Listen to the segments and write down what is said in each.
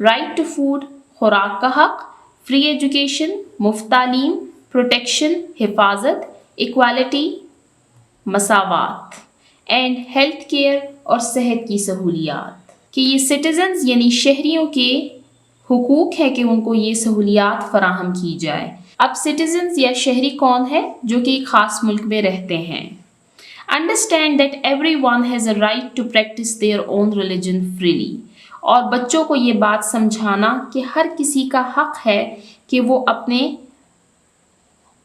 Right to food خوراک کا حق، فری ایجوکیشن مفت تعلیم، پروٹیکشن حفاظت، ایکوالٹی مساوات، اینڈ ہیلتھ کیئر اور صحت کی سہولیات، کہ یہ سٹیزنز یعنی شہریوں کے حقوق ہے کہ ان کو یہ سہولیات فراہم کی جائے۔ اب سٹیزنز یا شہری کون ہے؟ جو کہ ایک خاص ملک میں رہتے ہیں۔ Understand that everyone has a right to practice their own religion freely۔ اور بچوں کو یہ بات سمجھانا کہ ہر کسی کا حق ہے کہ وہ اپنے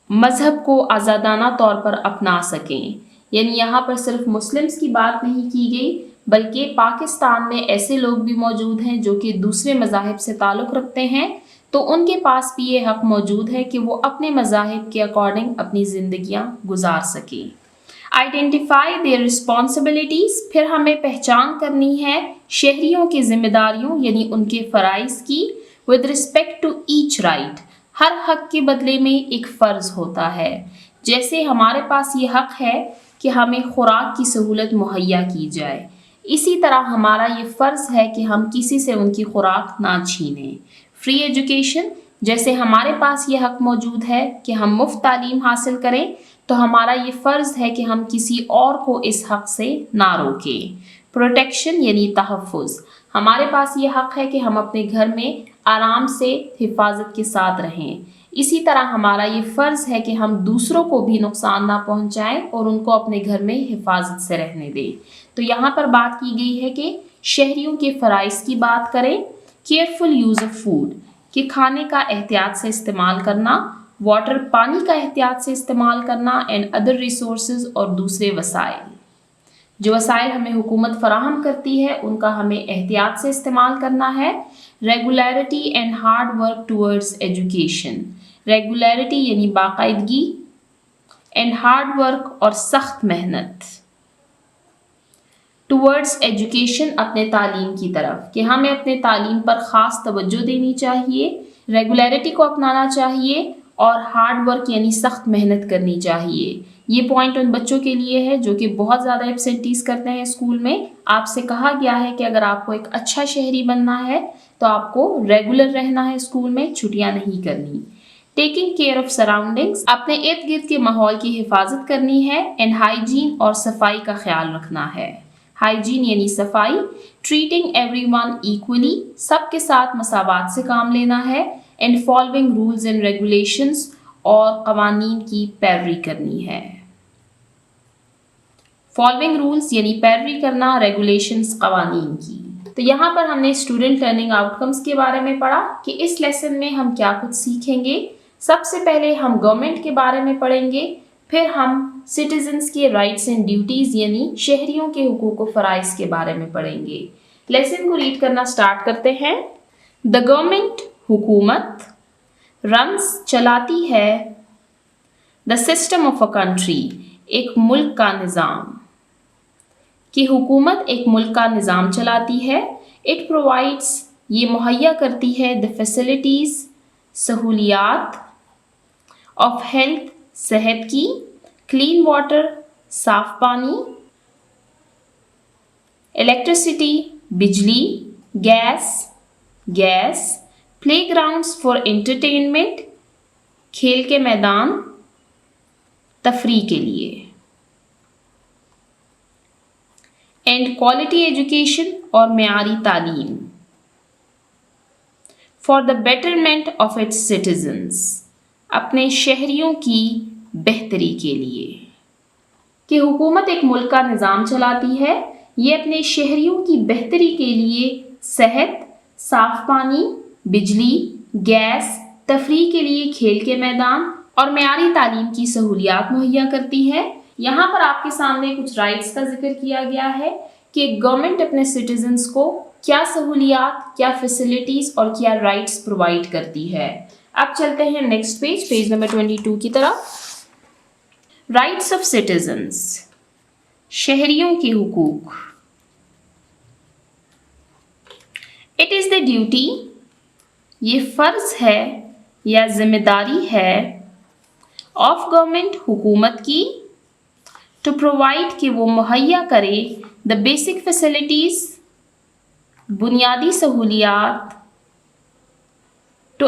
مذہب کو آزادانہ طور پر اپنا سکیں۔ یعنی یہاں پر صرف مسلمز کی بات نہیں کی گئی، بلکہ پاکستان میں ایسے لوگ بھی موجود ہیں جو کہ دوسرے مذاہب سے تعلق رکھتے ہیں، تو ان کے پاس بھی یہ حق موجود ہے کہ وہ اپنے مذاہب کے اکارڈنگ اپنی زندگیاں گزار سکیں۔ آئیڈینٹیفائی دیئر رسپانسبلٹیز، پھر ہمیں پہچان کرنی ہے شہریوں کی ذمہ داریوں یعنی ان کے فرائض کی، with respect to each right, ہر حق کے بدلے میں ایک فرض ہوتا ہے۔ جیسے ہمارے پاس یہ حق ہے کہ ہمیں خوراک کی سہولت مہیا کی جائے، اسی طرح ہمارا یہ فرض ہے کہ ہم کسی سے ان کی خوراک نہ چھینیں۔ فری ایجوکیشن، جیسے ہمارے پاس یہ حق موجود ہے کہ ہم مفت تعلیم حاصل کریں، تو ہمارا یہ فرض ہے کہ ہم کسی اور کو اس حق سے نہ روکیں۔ پروٹیکشن یعنی تحفظ، ہمارے پاس یہ حق ہے کہ ہم اپنے گھر میں آرام سے حفاظت کے ساتھ رہیں، اسی طرح ہمارا یہ فرض ہے کہ ہم دوسروں کو بھی نقصان نہ پہنچائیں اور ان کو اپنے گھر میں حفاظت سے رہنے دیں۔ تو یہاں پر بات کی گئی ہے کہ شہریوں کے فرائض کی بات کریں۔ کیئرفل یوز آف فوڈ، کہ کھانے کا احتیاط سے استعمال کرنا، واٹر پانی کا احتیاط سے استعمال کرنا، اینڈ ادر ریسورسز اور دوسرے وسائل، جو وسائل ہمیں حکومت فراہم کرتی ہے ان کا ہمیں احتیاط سے استعمال کرنا ہے۔ Regularity and hard work towards education, regularity یعنی باقاعدگی، اینڈ ہارڈ ورک اور سخت محنت، ٹورڈز ایجوکیشن اپنے تعلیم کی طرف، کہ ہمیں اپنے تعلیم پر خاص توجہ دینی چاہیے، ریگولیرٹی کو اپنانا چاہیے اور ہارڈ ورک یعنی سخت محنت کرنی چاہیے۔ یہ پوائنٹ ان بچوں کے لیے ہے جو کہ بہت زیادہ ایبسینٹیز کرتے ہیں اسکول میں۔ آپ سے کہا گیا ہے کہ اگر آپ کو ایک اچھا شہری بننا ہے تو آپ کو ریگولر رہنا ہے اسکول میں، چھٹیاں نہیں کرنی۔ ٹیکنگ کیئر آف سراؤنڈنگز، اپنے ارد گرد کے ماحول کی حفاظت کرنی ہے، اینڈ ہائیجین اور صفائی کا خیال رکھنا ہے۔ ہائیجین یعنی صفائی۔ ٹریٹنگ ایوری ون ایکولی، سب کے ساتھ مساوات سے کام لینا ہے، and following rules and regulations, اور قوانین کی پیروی کرنی ہے۔ فالوئنگ رولز یعنی پیروی کرنا، ریگولیشنز قوانین کی۔ تو یہاں پر ہم نے اسٹوڈنٹ لرننگ آؤٹ کمز کے بارے میں پڑھا کہ اس لیسن میں ہم کیا کچھ سیکھیں گے۔ سب سے پہلے ہم گورنمنٹ کے بارے میں پڑھیں گے، پھر ہم سٹیزنز کے رائٹس اینڈ ڈیوٹیز یعنی شہریوں کے حقوق و فرائض کے بارے میں پڑھیں گے۔ لیسن کو ریڈ کرنا سٹارٹ کرتے ہیں۔ دا گورنمنٹ، حکومت، رنس چلاتی ہے، the system of a country, ایک ملک کا نظام، کہ حکومت ایک ملک کا نظام چلاتی ہے۔ اٹ پرووائڈس، یہ مہیا کرتی ہے، دا فیسلٹیز، سہولیات، آف ہیلتھ، صحت کی، کلین واٹر، صاف پانی، الیکٹریسٹی، بجلی، gas, play grounds for entertainment, کھیل کے میدان، تفریح کے لیے، اینڈ کوالٹی ایجوکیشن، اور معیاری تعلیم، for the betterment of its citizens, اپنے شہریوں کی بہتری کے لیے، کہ حکومت ایک ملک کا نظام چلاتی ہے، یہ اپنے شہریوں کی بہتری کے لیے صحت، صاف پانی، بجلی، گیس، تفریح کے لیے کھیل کے میدان اور معیاری تعلیم کی سہولیات مہیا کرتی ہے۔ یہاں پر آپ کے سامنے کچھ رائٹس کا ذکر کیا گیا ہے کہ گورنمنٹ اپنے سٹیزنز کو کیا سہولیات، کیا فیسلٹیز اور کیا رائٹس پرووائڈ کرتی ہے۔ اب چلتے ہیں نیکسٹ پیج نمبر 22 کی طرف۔ رائٹس آف سٹیزنز، شہریوں کے حقوق۔ اٹ از دا ڈیوٹی، یہ فرض ہے یا ذمہ داری ہے، آف گورنمنٹ، حکومت کی، ٹو پرووائڈ، کہ وہ مہیا کرے، دا بیسک فیسلٹیز، بنیادی سہولیات، to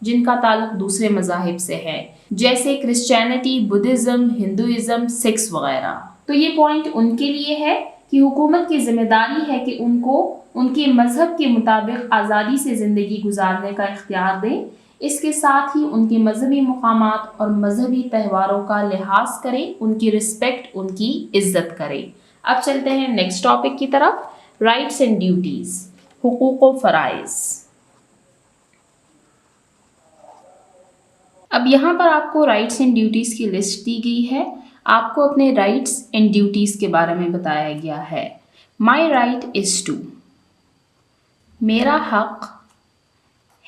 جن کا تعلق دوسرے مذاہب سے ہے، جیسے کرسچینٹی، بدھزم، ہندوازم، سکس وغیرہ۔ تو یہ پوائنٹ ان کے لیے ہے کہ حکومت کی ذمہ داری ہے کہ ان کو ان کے مذہب کے مطابق آزادی سے زندگی گزارنے کا اختیار دیں، اس کے ساتھ ہی ان کے مذہبی مقامات اور مذہبی تہواروں کا لحاظ کریں، ان کی رسپیکٹ، ان کی عزت کریں۔ اب چلتے ہیں نیکسٹ ٹاپک کی طرف، رائٹس اینڈ ڈیوٹیز، حقوق و فرائض۔ اب یہاں پر آپ کو رائٹس اینڈ ڈیوٹیز کی لسٹ دی گئی ہے، آپ کو اپنے رائٹس اینڈ ڈیوٹیز کے بارے میں بتایا گیا ہے۔ مائی رائٹ از ٹو، میرا حق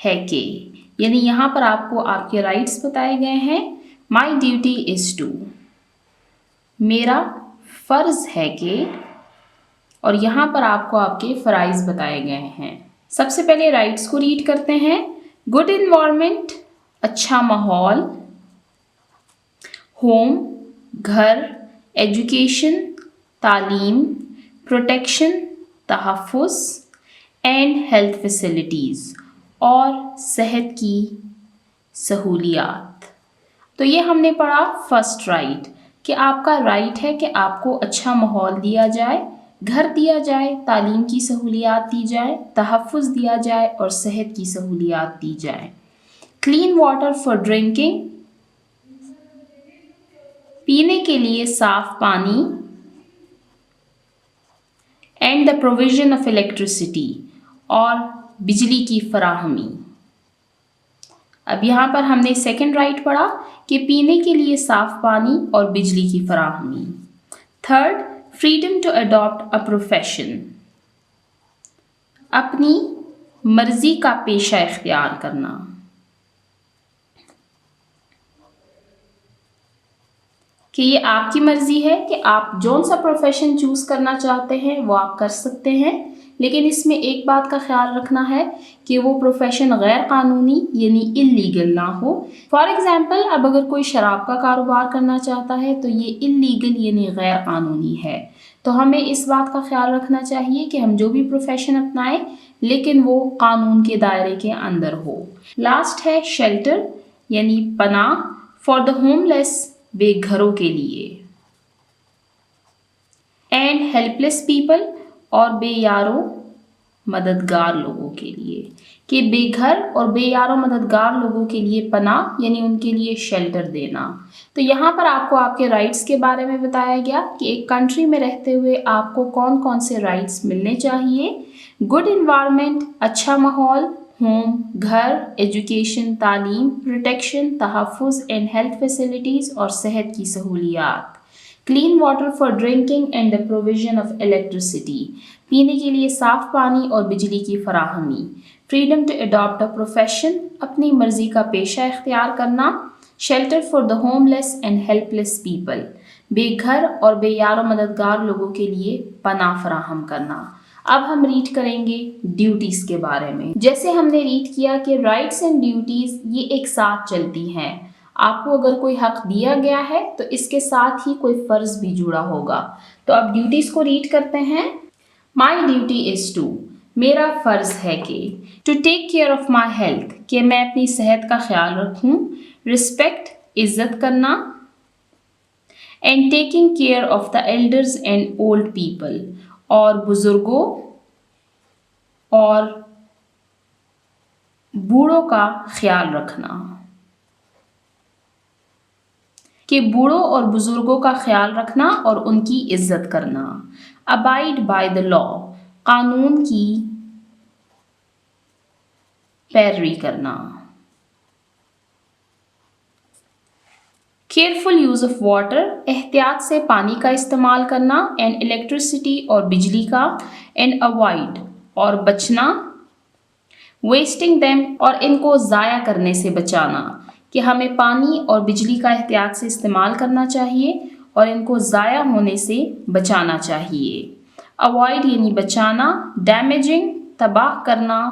ہے کہ، یعنی یہاں پر آپ کو آپ کے رائٹس بتائے گئے ہیں۔ مائی ڈیوٹی از ٹو، میرا فرض ہے کہ، اور یہاں پر آپ کو آپ کے فرائض بتائے گئے ہیں۔ سب سے پہلے رائٹس کو ریڈ کرتے ہیں۔ گڈ انوائرمنٹ، اچھا ماحول، ہوم، گھر، ایجوکیشن، تعلیم، پروٹیکشن، تحفظ، اینڈ ہیلتھ فیسلٹیز، اور صحت کی سہولیات۔ تو یہ ہم نے پڑھا فرسٹ رائٹ، کہ آپ کا رائٹ ہے کہ آپ کو اچھا ماحول دیا جائے، گھر دیا جائے، تعلیم کی سہولیات دی جائے، تحفظ دیا جائے، اور صحت کی سہولیات دی جائے۔ کلین واٹر فار ڈرنکنگ، پینے کے لیے صاف پانی، and the provision of electricity, اور بجلی کی فراہمی۔ اب یہاں پر ہم نے سیکنڈ رائٹ پڑھا کہ پینے کے لیے صاف پانی اور بجلی کی فراہمی۔ Third, freedom to adopt a profession, اپنی مرضی کا پیشہ اختیار کرنا۔ کہ یہ آپ کی مرضی ہے کہ آپ جون سا پروفیشن چوز کرنا چاہتے ہیں وہ آپ کر سکتے ہیں، لیکن اس میں ایک بات کا خیال رکھنا ہے کہ وہ پروفیشن غیر قانونی یعنی اللیگل نہ ہو۔ فار ایگزامپل، اب اگر کوئی شراب کا کاروبار کرنا چاہتا ہے تو یہ اللیگل یعنی غیر قانونی ہے۔ تو ہمیں اس بات کا خیال رکھنا چاہیے کہ ہم جو بھی پروفیشن اپنائیں لیکن وہ قانون کے دائرے کے اندر ہو۔ لاسٹ ہے شیلٹر یعنی پناہ، فار دا ہوم لیس، بے گھروں کے لیے، اینڈ ہیلپ لیس پیپل، اور بے یارو مددگار لوگوں کے لیے۔ کہ بے گھر اور بے یارو مددگار لوگوں کے لیے پناہ یعنی ان کے لیے شیلٹر دینا۔ تو یہاں پر آپ کو آپ کے رائٹس کے بارے میں بتایا گیا کہ ایک کنٹری میں رہتے ہوئے آپ کو کون کون سے رائٹس ملنے چاہیے۔ گڈ انوائرمنٹ، اچھا ماحول، ہوم، گھر، ایجوکیشن، تعلیم، پروٹیکشن، تحفظ، اینڈ ہیلتھ فیسلٹیز، اور صحت کی سہولیات۔ Clean water for drinking and the provision of electricity, پینے کے لیے صاف پانی اور بجلی کی فراہمی۔ Freedom to adopt a profession, اپنی مرضی کا پیشہ اختیار کرنا۔ Shelter for the homeless and helpless people, بے گھر اور بے یار و مددگار لوگوں کے لیے پناہ فراہم کرنا۔ اب ہم ریڈ کریں گے ڈیوٹیز کے بارے میں۔ جیسے ہم نے ریڈ کیا کہ رائٹس اینڈ ڈیوٹیز یہ ایک ساتھ چلتی ہیں۔ آپ کو اگر کوئی حق دیا گیا ہے تو اس کے ساتھ ہی کوئی فرض بھی جڑا ہوگا۔ تو اب ڈیوٹیز کو ریڈ کرتے ہیں۔ مائی ڈیوٹی از ٹو، میرا فرض ہے کہ، to take care of my health, کہ میں اپنی صحت کا خیال رکھوں۔ رسپیکٹ، عزت کرنا۔ And taking care of the elders and old people, اور بزرگوں اور بوڑھوں کا خیال رکھنا۔ کہ بوڑھوں اور بزرگوں کا خیال رکھنا اور ان کی عزت کرنا۔ ابائڈ بائی دا لا، قانون کی پیروی کرنا۔ کیئرفل یوز آف واٹر، احتیاط سے پانی کا استعمال کرنا۔ اینڈ الیکٹریسٹی، اور بجلی کا۔ اینڈ اوائڈ، اور بچنا۔ ویسٹنگ دیم، اور ان کو ضائع کرنے سے بچانا، کہ ہمیں پانی اور بجلی کا احتیاط سے استعمال کرنا چاہیے اور ان کو ضائع ہونے سے بچانا چاہیے۔ اوائڈ یعنی بچانا۔ ڈیمیجنگ، تباہ کرنا۔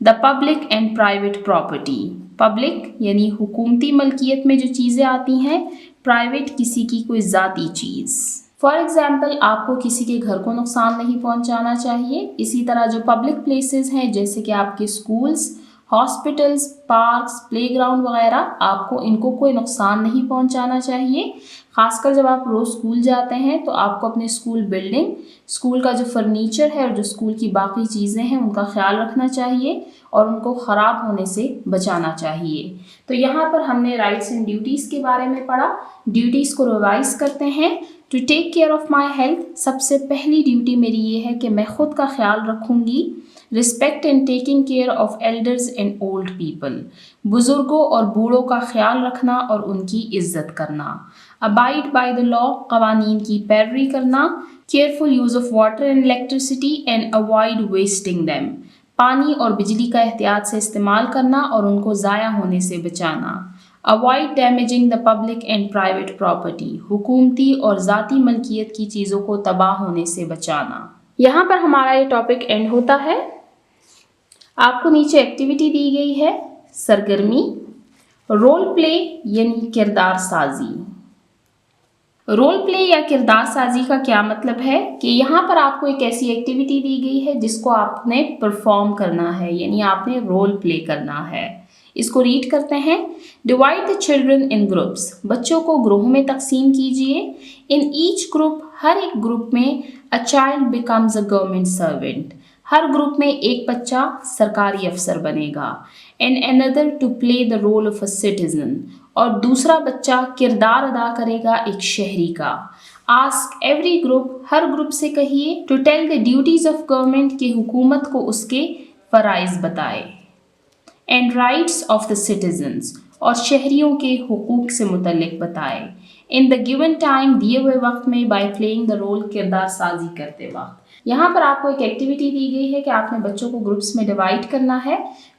The public and private property, public یعنی حکومتی ملکیت میں جو چیزیں آتی ہیں، پرائیویٹ کسی کی کوئی ذاتی چیز۔ فار ایگزامپل، آپ کو کسی کے گھر کو نقصان نہیں پہنچانا چاہیے۔ اسی طرح جو پبلک پلیسز ہیں جیسے کہ آپ کے schools, hospitals, parks, play ground وغیرہ آپ کو ان کو کوئی نقصان نہیں پہنچانا چاہیے. خاص کر جب آپ روز اسکول جاتے ہیں تو آپ کو اپنے اسکول بلڈنگ، اسکول کا جو فرنیچر ہے اور جو اسکول کی باقی چیزیں ہیں ان کا خیال رکھنا چاہیے اور ان کو خراب ہونے سے بچانا چاہیے. تو یہاں پر ہم نے رائٹس اینڈ ڈیوٹیز کے بارے میں پڑھا. ڈیوٹیز کو ریوائز کرتے ہیں. To take care of my health, سب سے پہلی ڈیوٹی میری یہ ہے کہ میں خود کا خیال رکھوں گی. Respect and taking care of elders and old people, بزرگوں اور بوڑھوں کا خیال رکھنا اور ان کی عزت کرنا. ابائڈ بائی دا لا، قوانین کی پیروی کرنا. Careful use of water and electricity and avoid wasting them, پانی اور بجلی کا احتیاط سے استعمال کرنا اور ان کو ضائع ہونے سے بچانا. Avoid damaging the public and private property, حکومتی اور ذاتی ملکیت کی چیزوں کو تباہ ہونے سے بچانا. یہاں پر ہمارا یہ ٹاپک اینڈ ہوتا ہے. آپ کو نیچے ایکٹیویٹی دی گئی ہے. سرگرمی، رول پلے یعنی کردار سازی. رول پلے یا کردار سازی کا کیا مطلب ہے کہ یہاں پر آپ کو ایک ایسی ایکٹیویٹی دی گئی ہے جس کو آپ نے پرفارم کرنا ہے، یعنی آپ نے رول پلے کرنا ہے. اس کو ریڈ کرتے ہیں. Divide the children in groups, بچوں کو گروہوں میں تقسیم کیجیے. ان ایچ گروپ، ہر ایک گروپ میں a child becomes a government servant, ہر گروپ میں ایک بچہ سرکاری افسر بنے گا. And another to play the role of a citizen, اور دوسرا بچہ کردار ادا کرے گا ایک شہری کا. آسک ایوری گروپ، ہر گروپ سے کہیے to tell the duties of government, کہ حکومت کو اس کے فرائض بتائے. And rights of the citizens, اور شہریوں کے حقوق سے متعلق بتائے. ان دا گیون ٹائم، دیے ہوئے وقت میں، بائی پلئنگ دا رول، کردار سازی کرتے وقت. یہاں پر آپ کو ایک ایکٹیویٹی دی گئی ہے کہ آپ نے بچوں کو گروپس میں ڈیوائڈ کرنا ہے.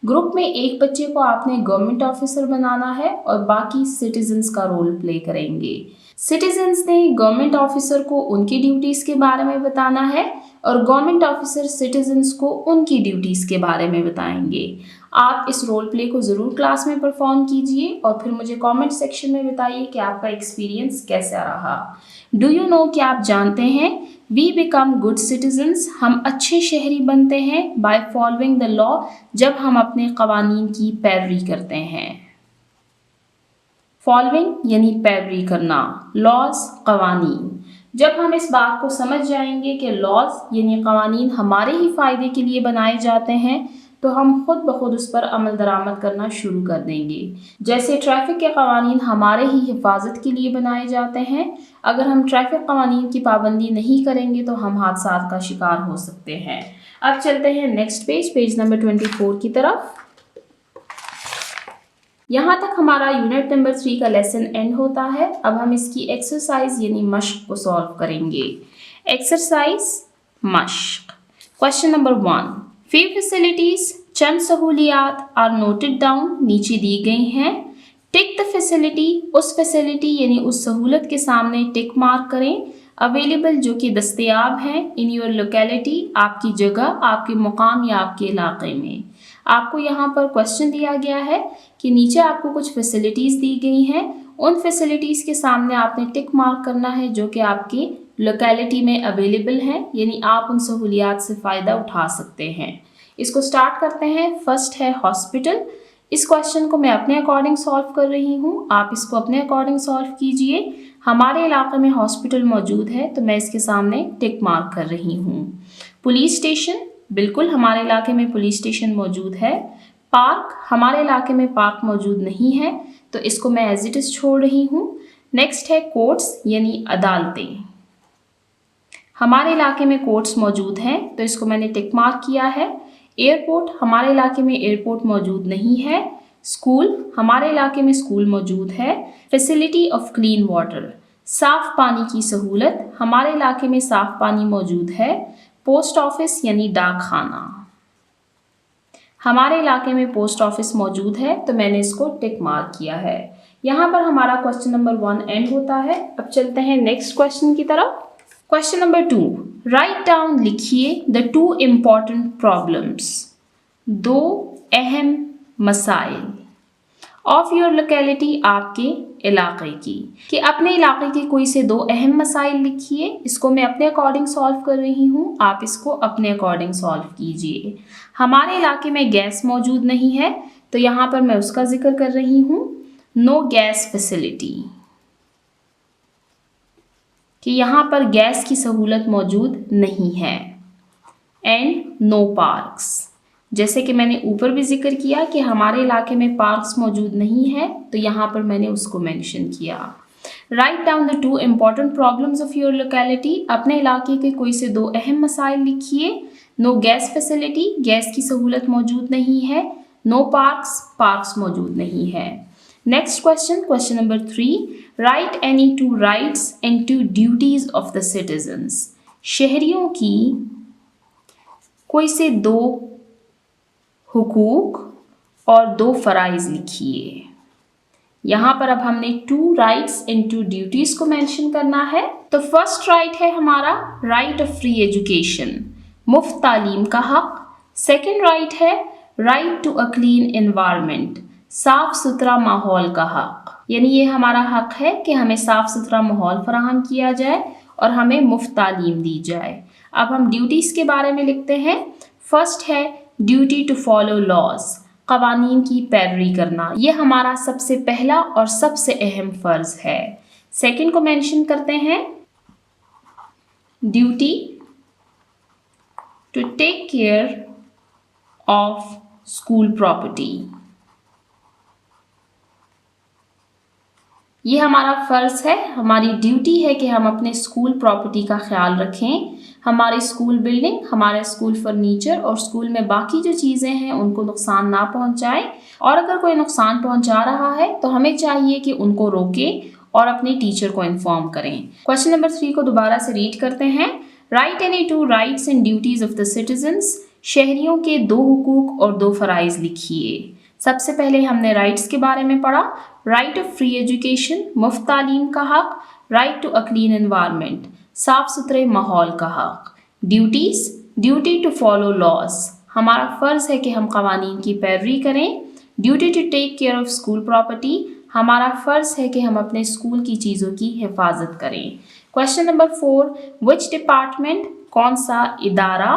گروپ میں ایک بچے کو آپ نے گورنمنٹ آفیسر بنانا ہے اور باقی سٹیزنز کا رول پلے کریں گے. سٹیزنز نے گورنمنٹ آفیسر کو ان کی ڈیوٹیز کے بارے میں بتانا ہے اور گورنمنٹ آفیسر سٹیزنز کو ان کی ڈیوٹیز کے بارے میں بتائیں گے. آپ اس رول پلے کو ضرور کلاس میں پرفارم کیجئے اور پھر مجھے کامنٹ سیکشن میں بتائیے کہ آپ کا ایکسپیرینس کیسا رہا. ڈو یو نو، کہ آپ جانتے ہیں، وی بیکم گڈ سٹیزنز، ہم اچھے شہری بنتے ہیں، بائی فالوئنگ دا لا، جب ہم اپنے قوانین کی پیروی کرتے ہیں. فالوئنگ یعنی پیروی کرنا، لاز قوانین. جب ہم اس بات کو سمجھ جائیں گے کہ لاز یعنی قوانین ہمارے ہی فائدے کے لیے بنائے جاتے ہیں تو ہم خود بخود اس پر عمل درآمد کرنا شروع کر دیں گے. جیسے ٹریفک کے قوانین ہمارے ہی حفاظت کے لیے بنائے جاتے ہیں، اگر ہم ٹریفک قوانین کی پابندی نہیں کریں گے تو ہم حادثات کا شکار ہو سکتے ہیں. اب چلتے ہیں نیکسٹ پیج نمبر 24 کی طرف. یہاں تک ہمارا یونٹ نمبر 3 کا لیسن اینڈ ہوتا ہے. اب ہم اس کی ایکسرسائز یعنی مشق کو سالو کریں گے. ایکسرسائز مشق. کوشچن نمبر 1، فیو فیسلٹیز، چند سہولیات آر نوٹڈ ڈاؤن، نیچے دی گئی ہیں. ٹک دا فیسلٹی، اس فیسلٹی یعنی اس سہولت کے سامنے ٹک مارک کریں. اویلیبل جو کہ دستیاب ہیں. ان یور لوکیلٹی، آپ کی جگہ، آپ کے مقام یا آپ کے علاقے میں. آپ کو یہاں پر کوشچن دیا گیا ہے کہ نیچے آپ کو کچھ فیسلٹیز دی گئی ہیں، ان فیسلٹیز کے سامنے آپ نے ٹک مارک کرنا ہے جو کہ آپ کی لوکیلٹی میں اویلیبل ہیں، یعنی آپ ان سہولیات سے فائدہ اٹھا سکتے ہیں. اس کو سٹارٹ کرتے ہیں. فرسٹ ہے ہاسپٹل. اس کوشچن کو میں اپنے اکارڈنگ سالو کر رہی ہوں، آپ اس کو اپنے اکارڈنگ سالو کیجئے. ہمارے علاقے میں ہاسپٹل موجود ہے تو میں اس کے سامنے ٹک مارک کر رہی ہوں. پولیس اسٹیشن، بالکل ہمارے علاقے میں پولیس اسٹیشن موجود ہے. پارک، ہمارے علاقے میں پارک موجود نہیں ہے تو اس کو میں ایز اٹ از چھوڑ رہی ہوں. نیکسٹ ہے کورٹس یعنی عدالتیں. ہمارے علاقے میں کورٹس موجود ہیں تو اس کو میں نے ٹک مارک کیا ہے. ایئرپورٹ، ہمارے علاقے میں ایئرپورٹ موجود نہیں ہے. اسکول، ہمارے علاقے میں اسکول موجود ہے. فیسلٹی آف کلین واٹر، صاف پانی کی سہولت، ہمارے علاقے میں صاف پانی موجود ہے. پوسٹ آفس یعنی ڈاک خانہ، ہمارے علاقے میں پوسٹ آفس موجود ہے تو میں نے اس کو ٹک مارک کیا ہے. یہاں پر ہمارا کوشچن نمبر 1 اینڈ ہوتا ہے. اب چلتے ہیں نیکسٹ کوشچن کی طرف. کوشچن نمبر 2، رائٹ ڈاؤن، لکھیے دا 2 امپورٹنٹ پرابلمس، 2 اہم مسائل. آف یور لوکیلٹی آپ کے علاقے کی، کہ اپنے علاقے کے کوئی سے 2 اہم مسائل لکھیے. اس کو میں اپنے اکارڈنگ سالو کر رہی ہوں، آپ اس کو اپنے اکارڈنگ سالو کیجئے. ہمارے علاقے میں گیس موجود نہیں ہے تو یہاں پر میں اس کا ذکر کر رہی ہوں. نو گیس فیسلٹی، کہ یہاں پر گیس کی سہولت موجود نہیں ہے. اینڈ نو پارکس، جیسے کہ میں نے اوپر بھی ذکر کیا کہ ہمارے علاقے میں پارکس موجود نہیں ہے تو یہاں پر میں نے اس کو مینشن کیا. Write down the 2 important problems of your locality, اپنے علاقے کے کوئی سے 2 اہم مسائل لکھیے. نو گیس فیسلٹی، گیس کی سہولت موجود نہیں ہے. نو پارکس، پارکس موجود نہیں ہے. Next question number 3. Write any 2 rights and 2 duties of the citizens, شہریوں کی کوئی سے 2 حقوق اور 2 فرائض لکھیے. یہاں پر اب ہم نے 2 رائٹس اینڈ 2 ڈیوٹیز کو مینشن کرنا ہے. تو فرسٹ رائٹ ہے ہمارا رائٹ آف فری ایجوکیشن، مفت تعلیم کا حق. سیکنڈ رائٹ ہے right to a clean environment, صاف ستھرا ماحول کا حق. یعنی یہ ہمارا حق ہے کہ ہمیں صاف ستھرا ماحول فراہم کیا جائے اور ہمیں مفت تعلیم دی جائے. اب ہم ڈیوٹیز کے بارے میں لکھتے ہیں. فرسٹ ہے ڈیوٹی ٹو فالو لاز، قوانین کی پیروی کرنا. یہ ہمارا سب سے پہلا اور سب سے اہم فرض ہے. سیکنڈ کو مینشن کرتے ہیں duty to take care of school property. یہ ہمارا فرض ہے، ہماری ڈیوٹی ہے کہ ہم اپنے اسکول پراپرٹی کا خیال رکھیں. ہمارے اسکول بلڈنگ، ہمارے اسکول فرنیچر اور اسکول میں باقی جو چیزیں ہیں ان کو نقصان نہ پہنچائیں، اور اگر کوئی نقصان پہنچا رہا ہے تو ہمیں چاہیے کہ ان کو روکیں اور اپنے ٹیچر کو انفارم کریں. کوشچن نمبر 3 کو دوبارہ سے ریڈ کرتے ہیں. Write any 2 rights and duties of the citizens, شہریوں کے 2 حقوق اور 2 فرائض لکھیے. سب سے پہلے ہم نے رائٹس کے بارے میں پڑھا. رائٹ آف فری ایجوکیشن، مفت تعلیم کا حق. Right to a clean environment, صاف ستھرے ماحول کا حق. Duties, duty to follow laws, ہمارا فرض ہے کہ ہم قوانین کی پیروی کریں. Duty to take care of school property, ہمارا فرض ہے کہ ہم اپنے اسکول کی چیزوں کی حفاظت کریں. Question number 4. وچ ڈپارٹمنٹ، کون سا ادارہ،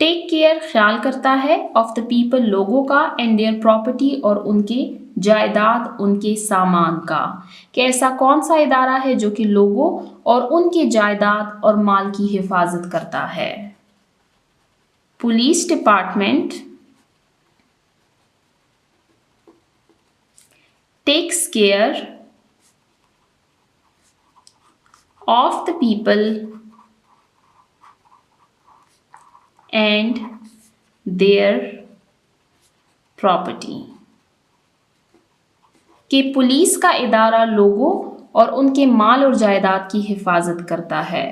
ٹیک کیئر خیال کرتا ہے آف دا پیپل لوگوں کا، اینڈ دیئر پراپرٹی اور ان کے جائیداد، ان کے سامان کا. کہ ایسا کون سا ادارہ ہے جو کہ لوگوں اور ان کے جائیداد اور مال کی حفاظت کرتا ہے. Police department takes care of the people and their property. کہ پولیس کا ادارہ لوگوں اور ان کے مال اور جائیداد کی حفاظت کرتا ہے.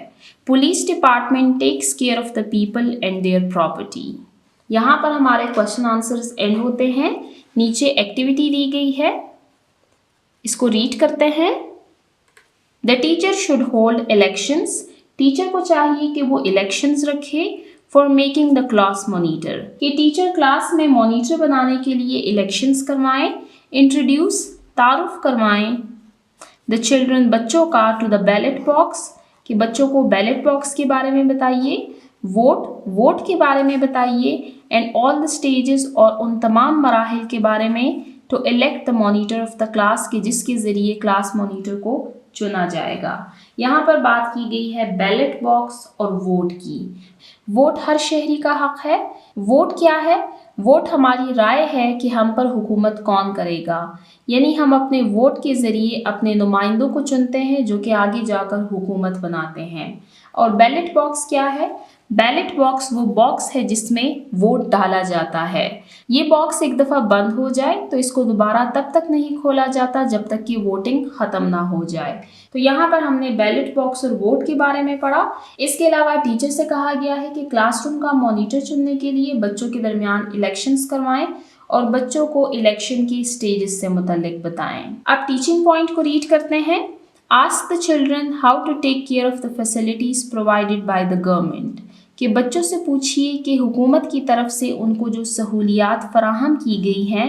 Police department takes care of the people and their property. یہاں پر ہمارے کوشچن آنسرز اینڈ ہوتے ہیں. نیچے ایکٹیویٹی دی گئی ہے، اس کو ریڈ کرتے ہیں. The teacher should hold elections, teacher کو چاہیے کہ وہ الیکشنز رکھے. For making the class monitor, کہ ٹیچر کلاس میں مانیٹر بنانے کے لیے الیکشنز کروائیں. انٹروڈیوس، تعارف کروائیں. دا چلڈرن، بچوں کا. ٹو دا بیلٹ باکس، کہ بچوں کو بیلٹ باکس کے بارے میں بتائیے. ووٹ، ووٹ کے بارے میں بتائیے. اینڈ آل دا اسٹیجز، اور ان تمام مراحل کے بارے میں. To elect the monitor of the class, کہ جس کے ذریعے کلاس مانیٹر کو چنا جائے گا. یہاں پر بات کی گئی ہے بیلٹ باکس اور ووٹ کی. ووٹ ہر شہری کا حق ہے. ووٹ کیا ہے؟ ووٹ ہماری رائے ہے کہ ہم پر حکومت کون کرے گا. یعنی ہم اپنے ووٹ کے ذریعے اپنے نمائندوں کو چنتے ہیں جو کہ آگے جا کر حکومت بناتے ہیں. اور بیلٹ باکس کیا ہے؟ بیلٹ باکس وہ باکس ہے جس میں ووٹ ڈالا جاتا ہے. یہ باکس ایک دفعہ بند ہو جائے تو اس کو دوبارہ تب تک نہیں کھولا جاتا جب تک کہ ووٹنگ ختم نہ ہو جائے. تو یہاں پر ہم نے بیلٹ باکس اور ووٹ کے بارے میں پڑھا. اس کے علاوہ ٹیچر سے کہا گیا ہے کہ کلاس روم کا مانیٹر چننے کے لیے بچوں کے درمیان الیکشنز کروائیں اور بچوں کو الیکشن کی سٹیجز سے متعلق بتائیں. اب ٹیچنگ پوائنٹ کو ریڈ کرتے ہیں. Ask the children how to take care of the facilities provided by the government. کہ بچوں سے پوچھئے کہ حکومت کی طرف سے ان کو جو سہولیات فراہم کی گئی ہیں